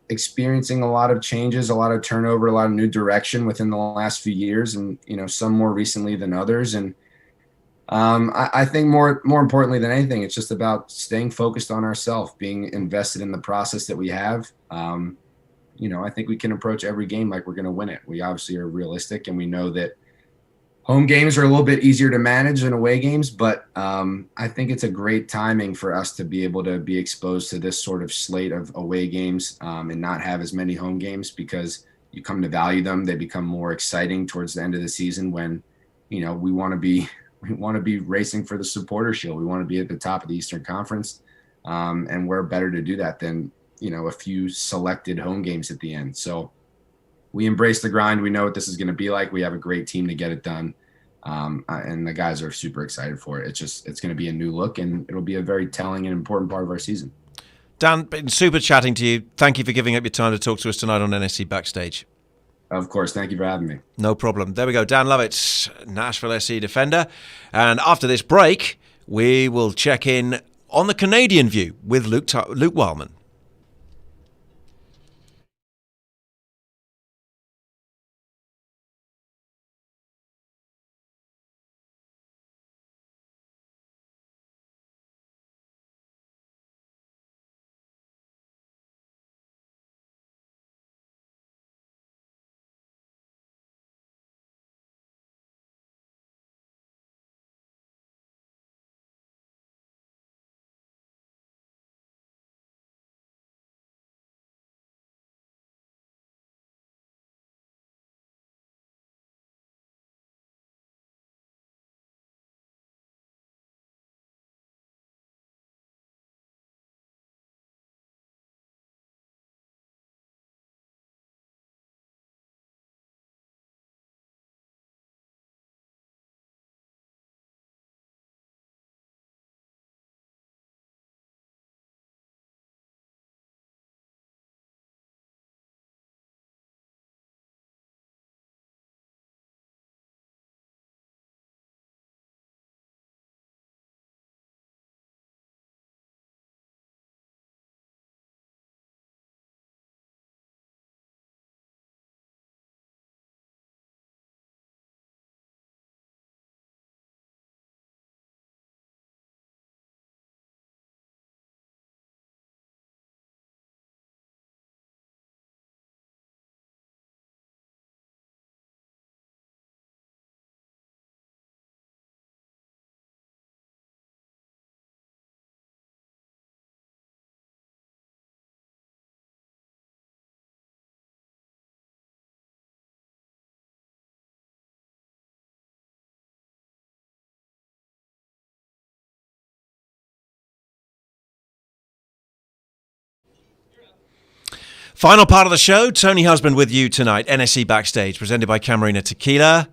experiencing a lot of changes, a lot of turnover, a lot of new direction within the last few years, and, some more recently than others. And I think more importantly than anything, it's just about staying focused on ourselves, being invested in the process that we have. I think we can approach every game like we're going to win it. We obviously are realistic, and we know that home games are a little bit easier to manage than away games, but I think it's a great timing for us to be able to be exposed to this sort of slate of away games and not have as many home games, because you come to value them. They become more exciting towards the end of the season when, we want to be racing for the supporter shield. We want to be at the top of the Eastern Conference, and we're better to do that than a few selected home games at the end. So we embrace the grind. We know what this is going to be like. We have a great team to get it done. And the guys are super excited for it. It's going to be a new look, and it'll be a very telling and important part of our season. Dan, been super chatting to you. Thank you for giving up your time to talk to us tonight on NSC Backstage. Of course. Thank you for having me. No problem. There we go. Dan Lovitz, Nashville SC defender. And after this break, we will check in on the Canadian view with Luke Wildman. Final part of the show, Tony Husband with you tonight. NSC Backstage, presented by Camarina Tequila.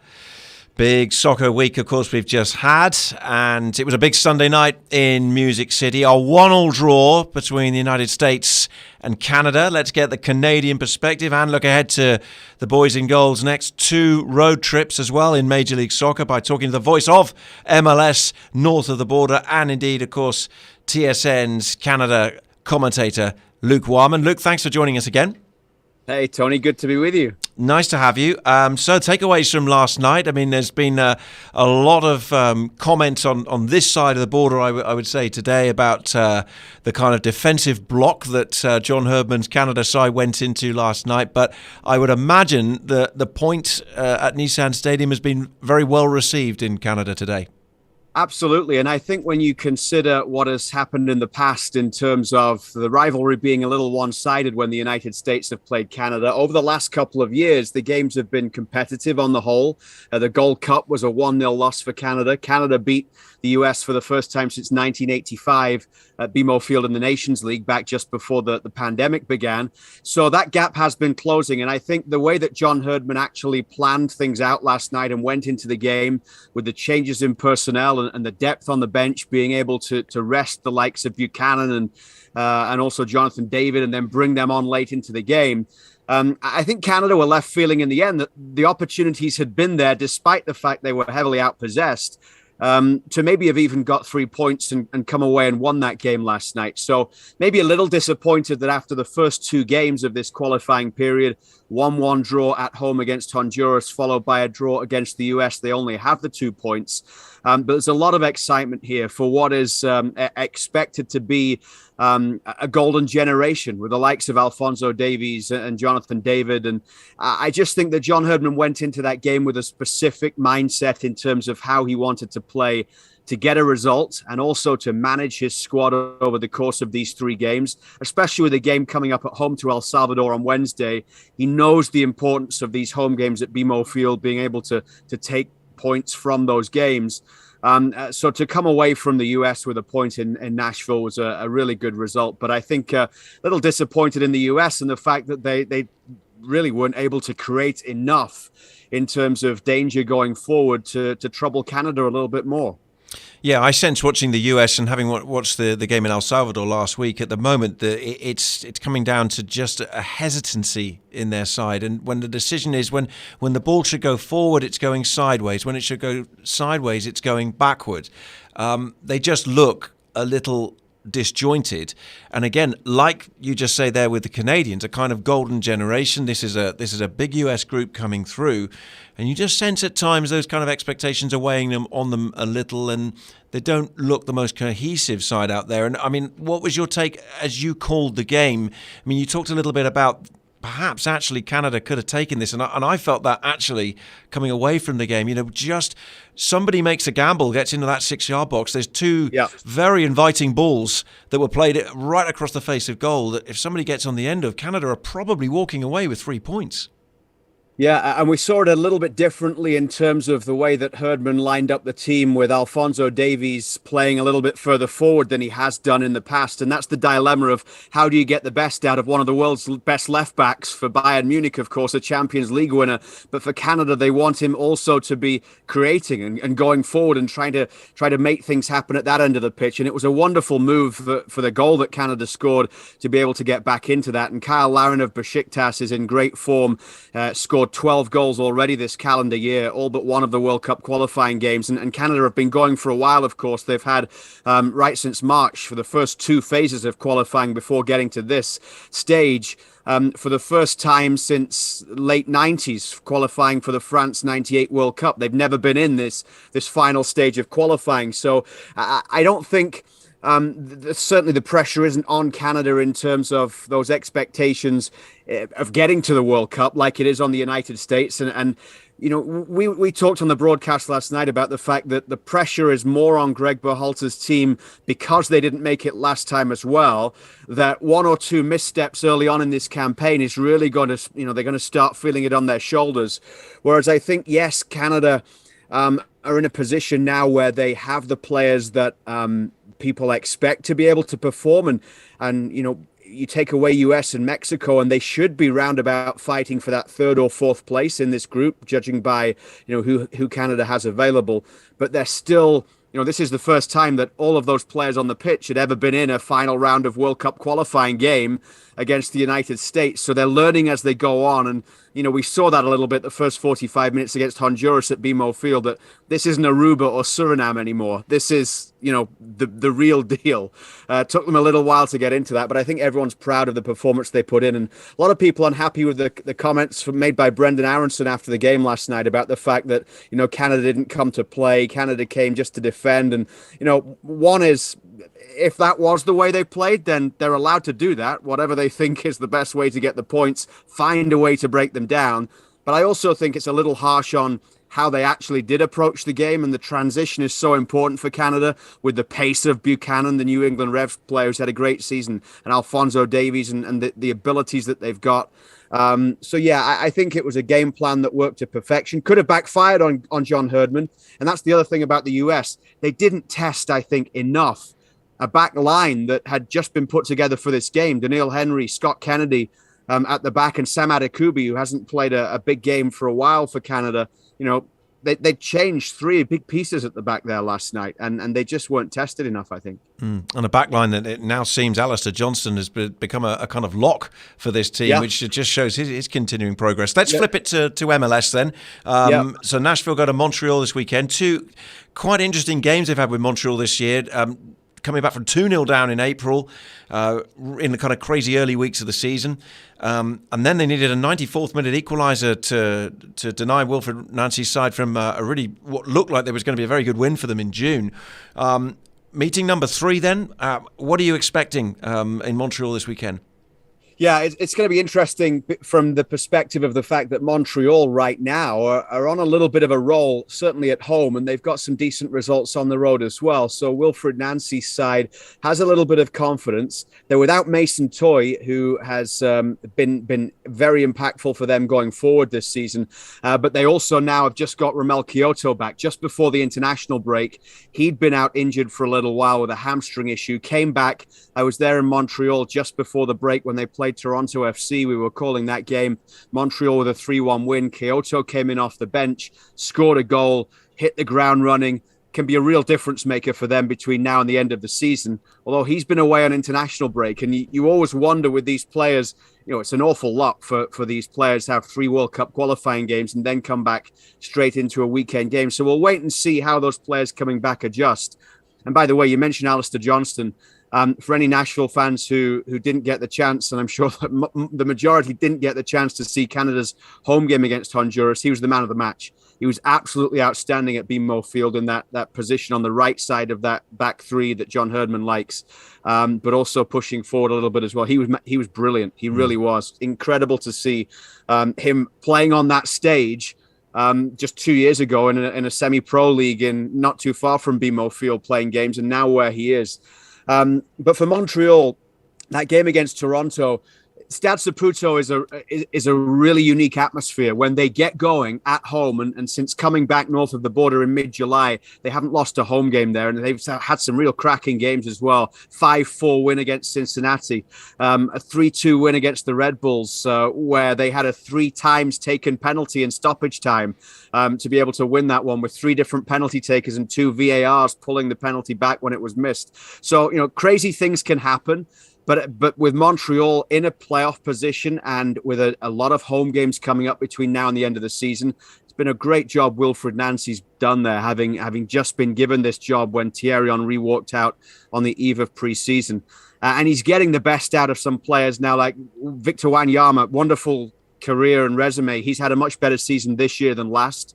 Big soccer week, of course, we've just had, and it was a big Sunday night in Music City. A 1-1 draw between the United States and Canada. Let's get the Canadian perspective and look ahead to the boys in goal's next 2 road trips as well in Major League Soccer by talking to the voice of MLS north of the border and indeed, of course, TSN's Canada commentator, Luke Warman. Luke, thanks for joining us again. Hey, Tony, good to be with you. Nice to have you. So takeaways from last night. I mean, there's been a lot of comments on this side of the border, I would say, today about the kind of defensive block that John Herdman's Canada side went into last night. But I would imagine the point at Nissan Stadium has been very well received in Canada today. Absolutely. And I think when you consider what has happened in the past in terms of the rivalry being a little one-sided when the United States have played Canada, over the last couple of years, the games have been competitive on the whole. The Gold Cup was a 1-0 loss for Canada. Canada beat the U.S. for the first time since 1985 at BMO Field in the Nations League back just before the pandemic began. So that gap has been closing. And I think the way that John Herdman actually planned things out last night and went into the game with the changes in personnel and the depth on the bench, being able to rest the likes of Buchanan and also Jonathan David and then bring them on late into the game. I think Canada were left feeling in the end that the opportunities had been there despite the fact they were heavily outpossessed. To maybe have even got 3 points and come away and won that game last night. So maybe a little disappointed that after the first 2 games of this qualifying period, 1-1 draw at home against Honduras, followed by a draw against the US, they only have the 2 points. But there's a lot of excitement here for what is expected to be a golden generation with the likes of Alphonso Davies and Jonathan David. And I just think that John Herdman went into that game with a specific mindset in terms of how he wanted to play to get a result and also to manage his squad over the course of these 3 games, especially with the game coming up at home to El Salvador on Wednesday. He knows the importance of these home games at BMO Field, being able to take points from those games. So to come away from the US with a point in Nashville was a really good result. But I think a little disappointed in the US and the fact that they really weren't able to create enough in terms of danger going forward to trouble Canada a little bit more. Yeah, I sense watching the US and having watched the game in El Salvador last week, at the moment, it's coming down to just a hesitancy in their side. And when the decision is when the ball should go forward, it's going sideways. When it should go sideways, it's going backward. They just look a little disjointed. And again, like you just say there with the Canadians, a kind of golden generation. This is a big US group coming through, and you just sense at times those kind of expectations are weighing on them a little, and they don't look the most cohesive side out there. And I mean, what was your take as you called the game? I mean, you talked a little bit about perhaps actually Canada could have taken this. And I felt that actually coming away from the game, just somebody makes a gamble, gets into that 6-yard box. There's 2 very inviting balls that were played right across the face of goal that if somebody gets on the end of, Canada are probably walking away with 3 points. Yeah, and we saw it a little bit differently in terms of the way that Herdman lined up the team with Alphonso Davies playing a little bit further forward than he has done in the past. And that's the dilemma of how do you get the best out of one of the world's best left backs for Bayern Munich, of course, a Champions League winner. But for Canada, they want him also to be creating and going forward and trying to make things happen at that end of the pitch. And it was a wonderful move for the goal that Canada scored to be able to get back into that. And Kyle Larin of Besiktas is in great form, scored 12 goals already this calendar year, all but one of the World Cup qualifying games. And Canada have been going for a while, of course. They've had, right since March, for the first 2 phases of qualifying before getting to this stage, for the first time since late 90s, qualifying for the France 98 World Cup. They've never been in this final stage of qualifying. So I don't think... certainly the pressure isn't on Canada in terms of those expectations of getting to the World Cup like it is on the United States. And we talked on the broadcast last night about the fact that the pressure is more on Greg Berhalter's team because they didn't make it last time as well, that 1 or 2 missteps early on in this campaign is really going to, they're going to start feeling it on their shoulders. Whereas I think, yes, Canada are in a position now where they have the players that people expect to be able to perform. And you take away US and Mexico, and they should be roundabout fighting for that 3rd or 4th place in this group, judging by who Canada has available. But they're still, this is the first time that all of those players on the pitch had ever been in a final round of World Cup qualifying game against the United States. So they're learning as they go on. And, we saw that a little bit the first 45 minutes against Honduras at BMO Field, that this isn't Aruba or Suriname anymore. This is, the real deal. Took them a little while to get into that, but I think everyone's proud of the performance they put in. And a lot of people unhappy with the comments made by Brendan Aronson after the game last night about the fact that, Canada didn't come to play. Canada came just to defend. And, one is, if that was the way they played, then they're allowed to do that. Whatever they think is the best way to get the points, find a way to break them down. But I also think it's a little harsh on how they actually did approach the game, and the transition is so important for Canada with the pace of Buchanan, the New England Revs player who's had a great season, and Alphonso Davies and the abilities that they've got. I think it was a game plan that worked to perfection. Could have backfired on John Herdman. And that's the other thing about the US. They didn't test, I think, enough a back line that had just been put together for this game. Daniil Henry, Scott Kennedy at the back, and Sam Adekubi, who hasn't played a big game for a while for Canada. They changed 3 big pieces at the back there last night, and they just weren't tested enough, I think. And a back line that it now seems Alistair Johnston has become a kind of lock for this team, which just shows his continuing progress. Let's flip it to MLS then. So Nashville go to Montreal this weekend. 2 quite interesting games they've had with Montreal this year. Coming back from 2-0 down in April in the kind of crazy early weeks of the season. And then they needed a 94th minute equaliser to deny Wilfred Nancy's side from what looked like there was going to be a very good win for them in June. Meeting number 3 then. What are you expecting in Montreal this weekend? Yeah, it's going to be interesting from the perspective of the fact that Montreal right now are on a little bit of a roll, certainly at home, and they've got some decent results on the road as well. So Wilfred Nancy's side has a little bit of confidence. They're without Mason Toye, who has been very impactful for them going forward this season. But they also now have just got Ramel Kyoto back just before the international break. He'd been out injured for a little while with a hamstring issue, came back. I was there in Montreal just before the break when they played Toronto FC. We were calling that game. Montreal with a 3-1 win. Kyoto came in off the bench, scored a goal, hit the ground running. Can be a real difference maker for them between now and the end of the season. Although he's been away on international break, and you always wonder with these players, it's an awful lot for these players to have 3 World Cup qualifying games and then come back straight into a weekend game. So we'll wait and see how those players coming back adjust. And by the way, you mentioned Alistair Johnston. For any Nashville fans who didn't get the chance, and I'm sure that the majority didn't get the chance to see Canada's home game against Honduras, he was the man of the match. He was absolutely outstanding at BMO Field in that position on the right side of that back 3 that John Herdman likes, but also pushing forward a little bit as well. He was brilliant. He really was. Incredible to see him playing on that stage just 2 years ago in a semi-pro league in not too far from BMO Field playing games, and now where he is. But for Montreal, that game against Toronto, Stade Saputo is a really unique atmosphere when they get going at home. And since coming back north of the border in mid-July, they haven't lost a home game there. And they've had some real cracking games as well. 5-4 win against Cincinnati, a 3-2 win against the Red Bulls, where they had a 3 times taken penalty in stoppage time to be able to win that one with 3 different penalty takers and 2 VARs pulling the penalty back when it was missed. So, crazy things can happen. But with Montreal in a playoff position and with a lot of home games coming up between now and the end of the season, it's been a great job Wilfred Nancy's done there, having just been given this job when Thierry Henry walked out on the eve of preseason. And he's getting the best out of some players now, like Victor Wanyama, wonderful career and resume. He's had a much better season this year than last.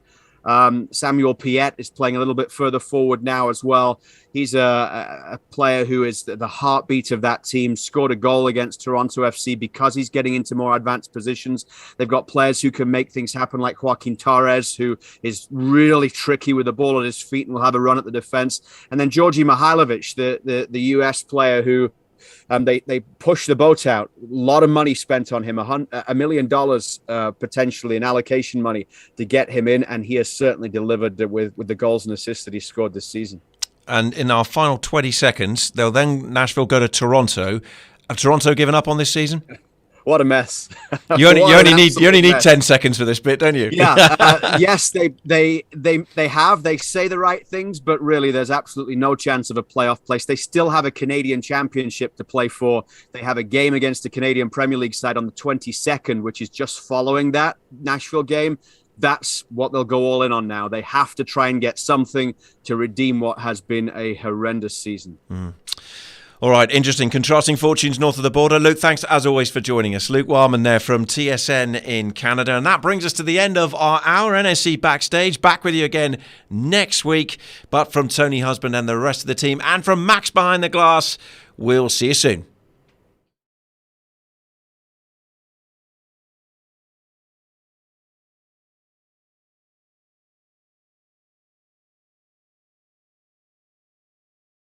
Samuel Piette is playing a little bit further forward now as well. He's a player who is the heartbeat of that team, scored a goal against Toronto FC because he's getting into more advanced positions. They've got players who can make things happen like Joaquin Torres, who is really tricky with the ball at his feet and will have a run at the defense. And then Georgi Mihailovic, the US player who they pushed the boat out. A lot of money spent on him, $1 million potentially in allocation money to get him in, and he has certainly delivered with the goals and assists that he scored this season. And in our final 20 seconds, they'll then Nashville go to Toronto. Have Toronto given up on this season? What a mess! You only need mess. 10 seconds for this bit, don't you? Yeah. Yes, they have. They say the right things, but really, there's absolutely no chance of a playoff place. They still have a Canadian Championship to play for. They have a game against the Canadian Premier League side on the 22nd, which is just following that Nashville game. That's what they'll go all in on now. They have to try and get something to redeem what has been a horrendous season. All right, interesting. Contrasting fortunes north of the border. Luke, thanks as always for joining us. Luke Warman there from TSN in Canada. And that brings us to the end of our NSC Backstage. Back with you again next week. But from Tony Husband and the rest of the team, and from Max behind the glass, we'll see you soon.